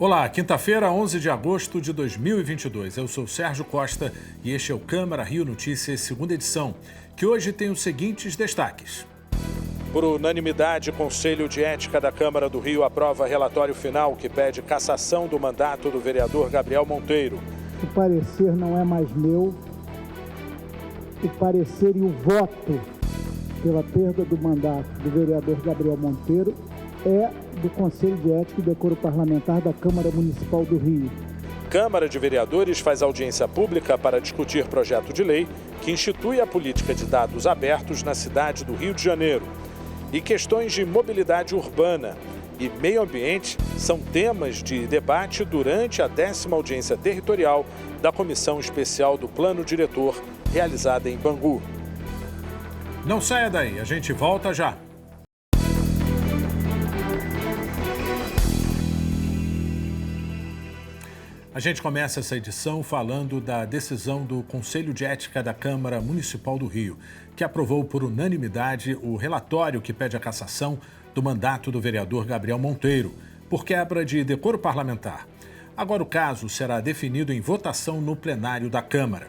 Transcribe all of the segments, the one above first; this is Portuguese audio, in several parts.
Olá, quinta-feira, 11 de agosto de 2022. Eu sou Sérgio Costa e este é o Câmara Rio Notícias, segunda edição, que hoje tem os seguintes destaques. Por unanimidade, o Conselho de Ética da Câmara do Rio aprova relatório final que pede cassação do mandato do vereador Gabriel Monteiro. O parecer não é mais meu. O parecer e o voto pela perda do mandato do vereador Gabriel Monteiro é do Conselho de Ética e Decoro Parlamentar da Câmara Municipal do Rio. Câmara de Vereadores faz audiência pública para discutir projeto de lei que institui a política de dados abertos na cidade do Rio de Janeiro. E questões de mobilidade urbana e meio ambiente são temas de debate durante a 10ª audiência territorial da Comissão Especial do Plano Diretor, realizada em Bangu. Não saia daí, a gente volta já. A gente começa essa edição falando da decisão do Conselho de Ética da Câmara Municipal do Rio, que aprovou por unanimidade o relatório que pede a cassação do mandato do vereador Gabriel Monteiro, por quebra de decoro parlamentar. Agora o caso será definido em votação no plenário da Câmara.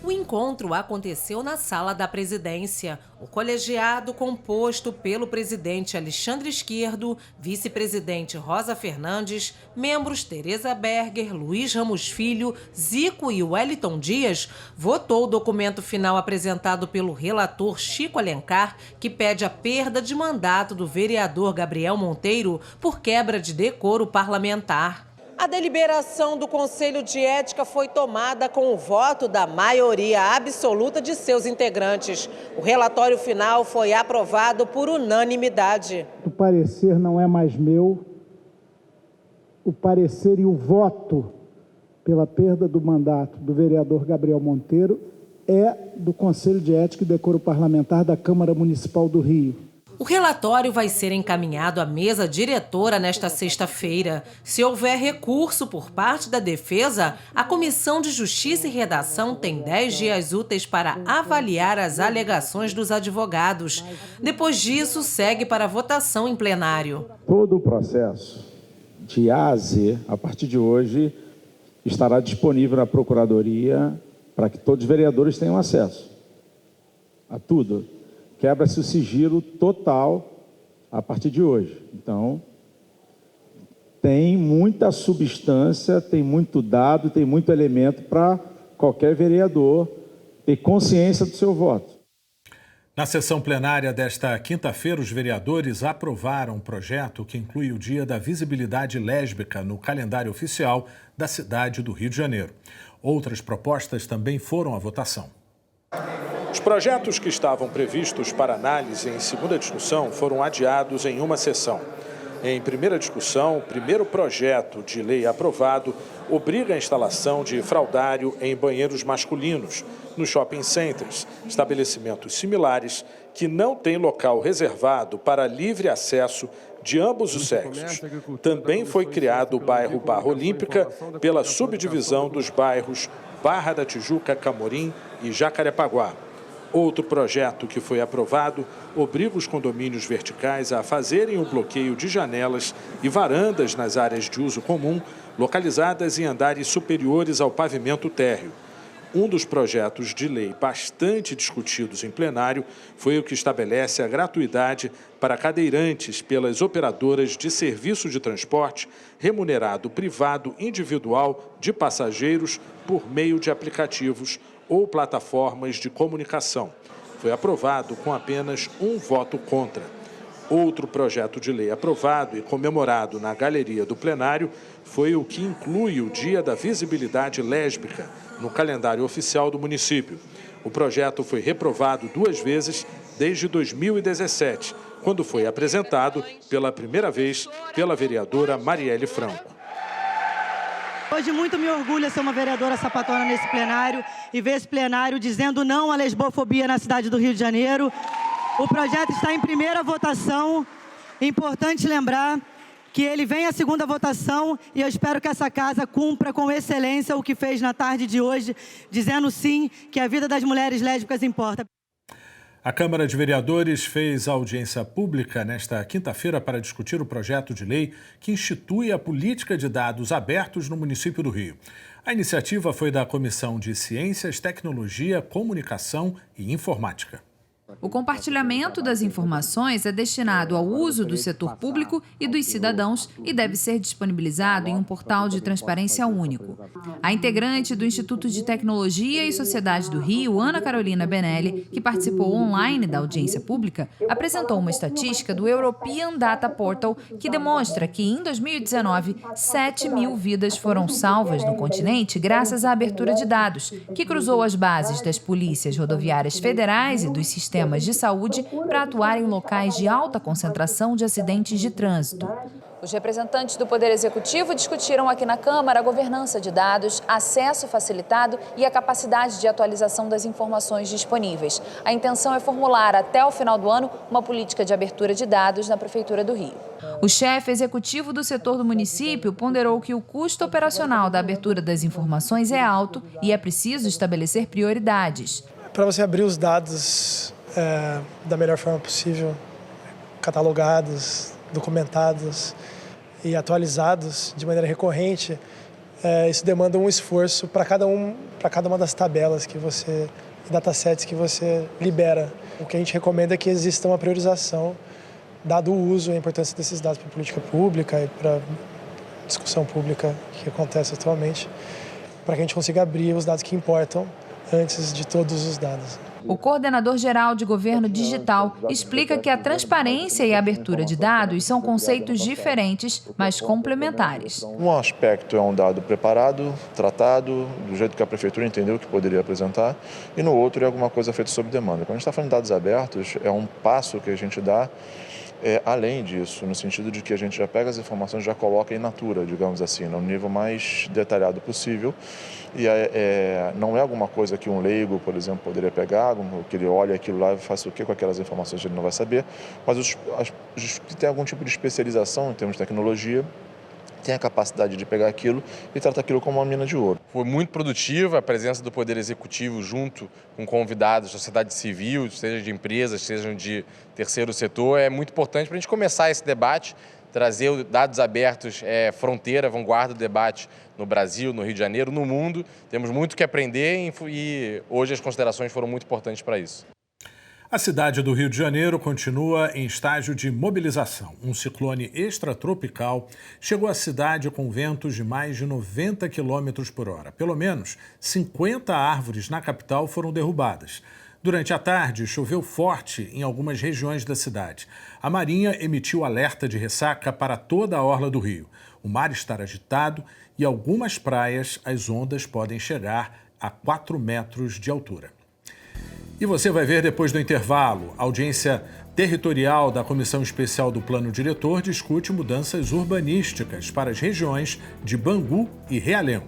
O encontro aconteceu na sala da presidência. O colegiado, composto pelo presidente Alexandre Esquerdo, vice-presidente Rosa Fernandes, membros Tereza Berger, Luiz Ramos Filho, Zico e Wellington Dias, votou o documento final apresentado pelo relator Chico Alencar, que pede a perda de mandato do vereador Gabriel Monteiro por quebra de decoro parlamentar. A deliberação do Conselho de Ética foi tomada com o voto da maioria absoluta de seus integrantes. O relatório final foi aprovado por unanimidade. O parecer não é mais meu. O parecer e o voto pela perda do mandato do vereador Gabriel Monteiro é do Conselho de Ética e Decoro Parlamentar da Câmara Municipal do Rio. O relatório vai ser encaminhado à mesa diretora nesta sexta-feira. Se houver recurso por parte da defesa, a Comissão de Justiça e Redação tem 10 dias úteis para avaliar as alegações dos advogados. Depois disso, segue para votação em plenário. Todo o processo de A a Z, a partir de hoje, estará disponível na Procuradoria para que todos os vereadores tenham acesso a tudo. Quebra-se o sigilo total a partir de hoje. Então, tem muita substância, tem muito dado, tem muito elemento para qualquer vereador ter consciência do seu voto. Na sessão plenária desta quinta-feira, os vereadores aprovaram um projeto que inclui o Dia da Visibilidade Lésbica no calendário oficial da cidade do Rio de Janeiro. Outras propostas também foram à votação. Os projetos que estavam previstos para análise em segunda discussão foram adiados em uma sessão. Em primeira discussão, o primeiro projeto de lei aprovado obriga a instalação de fraldário em banheiros masculinos nos shopping centers, estabelecimentos similares que não têm local reservado para livre acesso de ambos os sexos. Também foi criado o bairro Barra Olímpica pela subdivisão dos bairros Barra da Tijuca, Camorim e Jacarepaguá. Outro projeto que foi aprovado obriga os condomínios verticais a fazerem o bloqueio de janelas e varandas nas áreas de uso comum, localizadas em andares superiores ao pavimento térreo. Um dos projetos de lei bastante discutidos em plenário foi o que estabelece a gratuidade para cadeirantes pelas operadoras de serviço de transporte remunerado privado individual de passageiros por meio de aplicativos ou plataformas de comunicação. Foi aprovado com apenas um voto contra. Outro projeto de lei aprovado e comemorado na galeria do plenário foi o que inclui o Dia da Visibilidade Lésbica no calendário oficial do município. O projeto foi reprovado 2 vezes desde 2017, quando foi apresentado pela primeira vez pela vereadora Marielle Franco. Hoje muito me orgulha ser uma vereadora sapatona nesse plenário e ver esse plenário dizendo não à lesbofobia na cidade do Rio de Janeiro. O projeto está em primeira votação. Importante lembrar que ele vem à segunda votação e eu espero que essa casa cumpra com excelência o que fez na tarde de hoje, dizendo sim que a vida das mulheres lésbicas importa. A Câmara de Vereadores fez audiência pública nesta quinta-feira para discutir o projeto de lei que institui a política de dados abertos no município do Rio. A iniciativa foi da Comissão de Ciências, Tecnologia, Comunicação e Informática. O compartilhamento das informações é destinado ao uso do setor público e dos cidadãos e deve ser disponibilizado em um portal de transparência único. A integrante do Instituto de Tecnologia e Sociedade do Rio, Ana Carolina Benelli, que participou online da audiência pública, apresentou uma estatística do European Data Portal que demonstra que, em 2019, 7 mil vidas foram salvas no continente graças à abertura de dados, que cruzou as bases das polícias rodoviárias federais e dos sistemas de saúde para atuar em locais de alta concentração de acidentes de trânsito. Os representantes do Poder Executivo discutiram aqui na Câmara a governança de dados, acesso facilitado e a capacidade de atualização das informações disponíveis. A intenção é formular até o final do ano uma política de abertura de dados na Prefeitura do Rio. O chefe executivo do setor do município ponderou que o custo operacional da abertura das informações é alto e é preciso estabelecer prioridades. Para você abrir os dados da melhor forma possível, catalogados, documentados e atualizados de maneira recorrente, isso demanda um esforço para cada uma das tabelas que você, datasets que você libera. O que a gente recomenda é que exista uma priorização, dado o uso e a importância desses dados para a política pública e para a discussão pública que acontece atualmente, para que a gente consiga abrir os dados que importam antes de todos os dados. O coordenador-geral de governo digital explica que a transparência e a abertura de dados são conceitos diferentes, mas complementares. Um aspecto é um dado preparado, tratado, do jeito que a prefeitura entendeu que poderia apresentar, e no outro é alguma coisa feita sob demanda. Quando a gente está falando de dados abertos, é um passo que a gente dá além disso, no sentido de que a gente já pega as informações e já coloca in natura, digamos assim, no nível mais detalhado possível. E não é alguma coisa que um leigo, por exemplo, poderia pegar, que ele olha aquilo lá e faça o que com aquelas informações ele não vai saber, mas os que têm algum tipo de especialização em termos de tecnologia, tem a capacidade de pegar aquilo e tratar aquilo como uma mina de ouro. Foi muito produtiva a presença do Poder Executivo junto com convidados da sociedade civil, seja de empresas, seja de terceiro setor. É muito importante para a gente começar esse debate, trazer dados abertos, fronteira, vanguarda do debate no Brasil, no Rio de Janeiro, no mundo. Temos muito que aprender e hoje as considerações foram muito importantes para isso. A cidade do Rio de Janeiro continua em estágio de mobilização. Um ciclone extratropical chegou à cidade com ventos de mais de 90 km por hora. Pelo menos 50 árvores na capital foram derrubadas. Durante a tarde, choveu forte em algumas regiões da cidade. A Marinha emitiu alerta de ressaca para toda a orla do Rio. O mar está agitado e algumas praias as ondas podem chegar a 4 metros de altura. E você vai ver depois do intervalo. A audiência territorial da Comissão Especial do Plano Diretor discute mudanças urbanísticas para as regiões de Bangu e Realengo.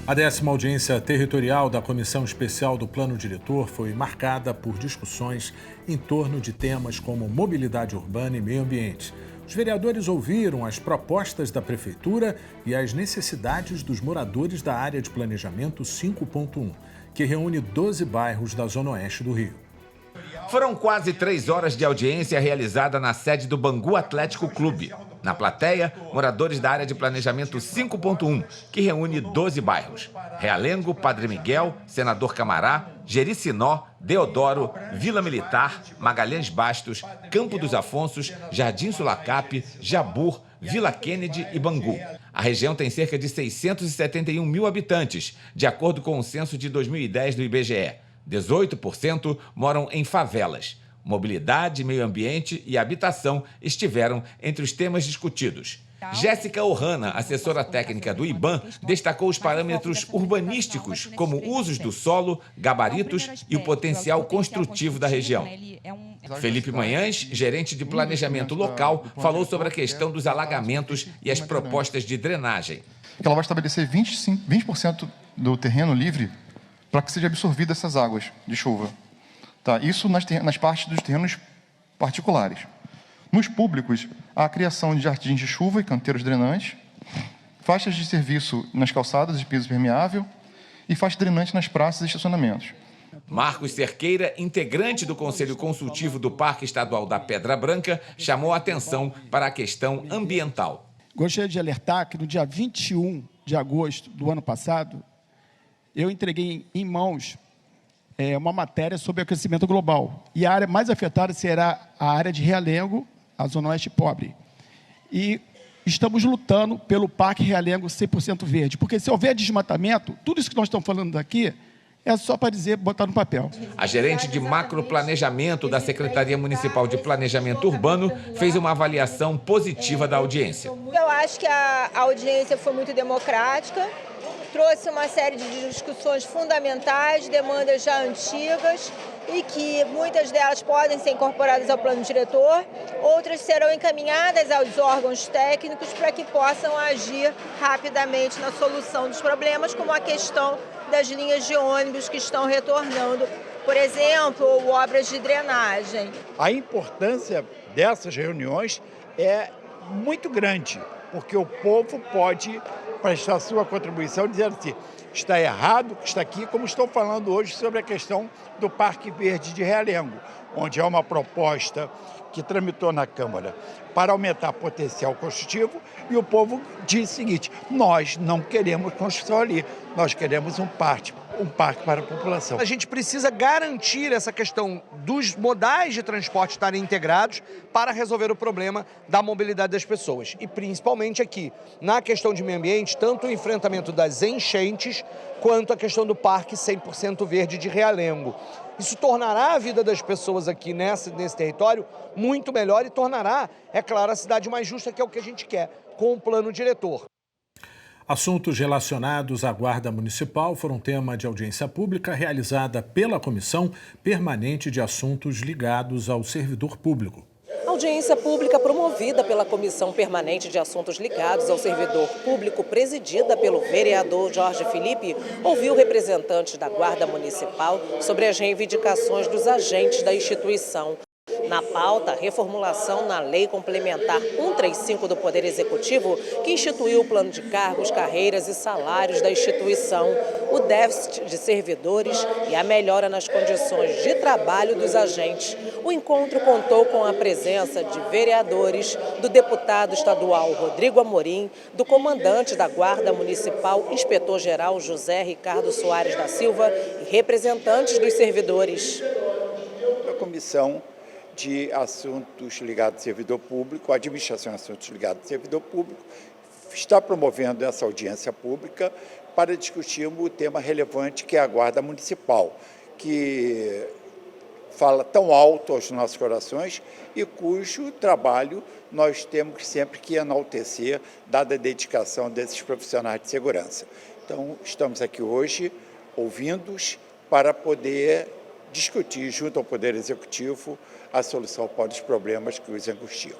A 10ª audiência territorial da Comissão Especial do Plano Diretor foi marcada por discussões em torno de temas como mobilidade urbana e meio ambiente. Os vereadores ouviram as propostas da Prefeitura e as necessidades dos moradores da área de planejamento 5.1, que reúne 12 bairros da Zona Oeste do Rio. Foram quase 3 horas de audiência realizada na sede do Bangu Atlético Clube. Na plateia, moradores da área de planejamento 5.1, que reúne 12 bairros: Realengo, Padre Miguel, Senador Camará, Jericinó, Deodoro, Vila Militar, Magalhães Bastos, Campo dos Afonsos, Jardim Sulacap, Jabur, Vila Kennedy e Bangu. A região tem cerca de 671 mil habitantes, de acordo com o censo de 2010 do IBGE. 18% moram em favelas. Mobilidade, meio ambiente e habitação estiveram entre os temas discutidos. Jéssica Ohana, assessora técnica do IBAM, destacou os parâmetros urbanísticos, como usos do solo, gabaritos e o potencial construtivo da região. Felipe Manhães, gerente de planejamento local, falou sobre a questão dos alagamentos e as propostas de drenagem. Ela vai estabelecer 20% do terreno livre para que seja absorvida essas águas de chuva. Tá? Isso nas partes dos terrenos particulares. Nos públicos, há a criação de jardins de chuva e canteiros drenantes, faixas de serviço nas calçadas de piso permeável e faixa drenante nas praças e estacionamentos. Marcos Cerqueira, integrante do Conselho Consultivo do Parque Estadual da Pedra Branca, chamou a atenção para a questão ambiental. Gostaria de alertar que no dia 21 de agosto do ano passado, eu entreguei em mãos uma matéria sobre aquecimento global. E a área mais afetada será a área de Realengo, a Zona Oeste Pobre. E estamos lutando pelo Parque Realengo 100% verde, porque se houver desmatamento, tudo isso que nós estamos falando aqui é só para dizer, botar no papel. A gerente de macroplanejamento da Secretaria Municipal de Planejamento Urbano fez uma avaliação positiva da audiência. Eu acho que a audiência foi muito democrática, trouxe uma série de discussões fundamentais, demandas já antigas e que muitas delas podem ser incorporadas ao plano diretor, outras serão encaminhadas aos órgãos técnicos para que possam agir rapidamente na solução dos problemas, como a questão das linhas de ônibus que estão retornando, por exemplo, ou obras de drenagem. A importância dessas reuniões é muito grande, porque o povo pode prestar sua contribuição dizendo assim, está errado, está aqui, como estou falando hoje sobre a questão do Parque Verde de Realengo, onde é uma proposta que tramitou na Câmara para aumentar potencial construtivo e o povo diz o seguinte, nós não queremos construção ali, nós queremos um parque para a população. A gente precisa garantir essa questão dos modais de transporte estarem integrados para resolver o problema da mobilidade das pessoas. E principalmente aqui, na questão de meio ambiente, tanto o enfrentamento das enchentes, quanto a questão do Parque 100% Verde de Realengo. Isso tornará a vida das pessoas aqui nesse território muito melhor e tornará, é claro, a cidade mais justa, que é o que a gente quer, com o plano diretor. Assuntos relacionados à Guarda Municipal foram tema de audiência pública realizada pela Comissão Permanente de Assuntos Ligados ao Servidor Público. Audiência pública promovida pela Comissão Permanente de Assuntos Ligados ao Servidor Público, presidida pelo vereador Jorge Felipe, ouviu representantes da Guarda Municipal sobre as reivindicações dos agentes da instituição. Na pauta, reformulação na Lei Complementar 135 do Poder Executivo, que instituiu o plano de cargos, carreiras e salários da instituição, o déficit de servidores e a melhora nas condições de trabalho dos agentes. O encontro contou com a presença de vereadores, do deputado estadual Rodrigo Amorim, do comandante da Guarda Municipal, inspetor-geral José Ricardo Soares da Silva e representantes dos servidores. A comissão de assuntos ligados ao servidor público, a administração de assuntos ligados ao servidor público, está promovendo essa audiência pública para discutirmos o tema relevante que é a Guarda Municipal, que fala tão alto aos nossos corações e cujo trabalho nós temos sempre que enaltecer, dada a dedicação desses profissionais de segurança. Então, estamos aqui hoje ouvindo-os para poder discutir junto ao Poder Executivo a solução para os problemas que os angustiam.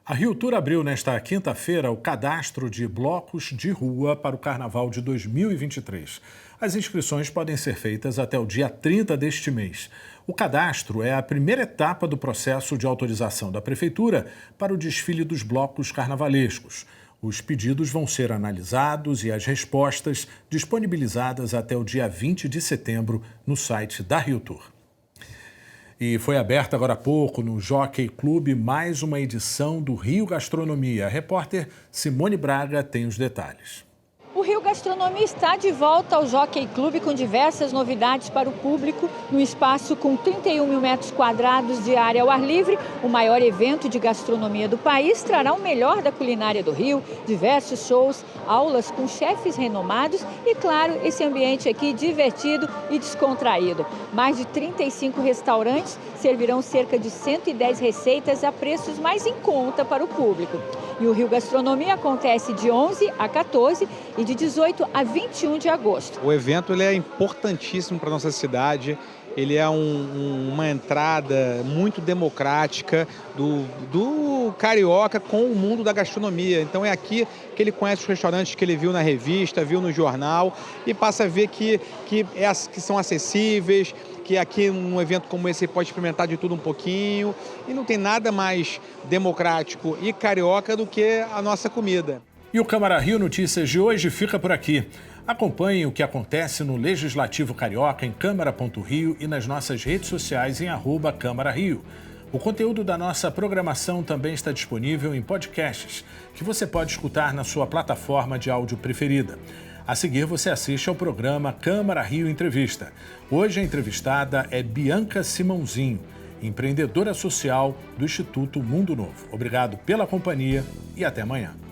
A RioTour abriu nesta quinta-feira o cadastro de blocos de rua para o Carnaval de 2023. As inscrições podem ser feitas até o dia 30 deste mês. O cadastro é a primeira etapa do processo de autorização da Prefeitura para o desfile dos blocos carnavalescos. Os pedidos vão ser analisados e as respostas disponibilizadas até o dia 20 de setembro no site da RioTour. E foi aberta agora há pouco no Jockey Club mais uma edição do Rio Gastronomia. A repórter Simone Braga tem os detalhes. O Rio Gastronomia está de volta ao Jockey Club com diversas novidades para o público, no espaço com 31 mil metros quadrados de área ao ar livre. O maior evento de gastronomia do país trará o melhor da culinária do Rio, diversos shows, aulas com chefes renomados e, claro, esse ambiente aqui divertido e descontraído. Mais de 35 restaurantes servirão cerca de 110 receitas a preços mais em conta para o público. E o Rio Gastronomia acontece de 11 a 14 e de 18 a 21 de agosto. O evento ele é importantíssimo para a nossa cidade. Ele é uma entrada muito democrática do carioca com o mundo da gastronomia. Então é aqui que ele conhece os restaurantes que ele viu na revista, viu no jornal e passa a ver que são acessíveis, que aqui num evento como esse você pode experimentar de tudo um pouquinho. E não tem nada mais democrático e carioca do que a nossa comida. E o Câmara Rio Notícias de hoje fica por aqui. Acompanhe o que acontece no Legislativo Carioca em câmara.rio e nas nossas redes sociais em @CâmaraRio. O conteúdo da nossa programação também está disponível em podcasts, que você pode escutar na sua plataforma de áudio preferida. A seguir, você assiste ao programa Câmara Rio Entrevista. Hoje a entrevistada é Bianca Simãozinho, empreendedora social do Instituto Mundo Novo. Obrigado pela companhia e até amanhã.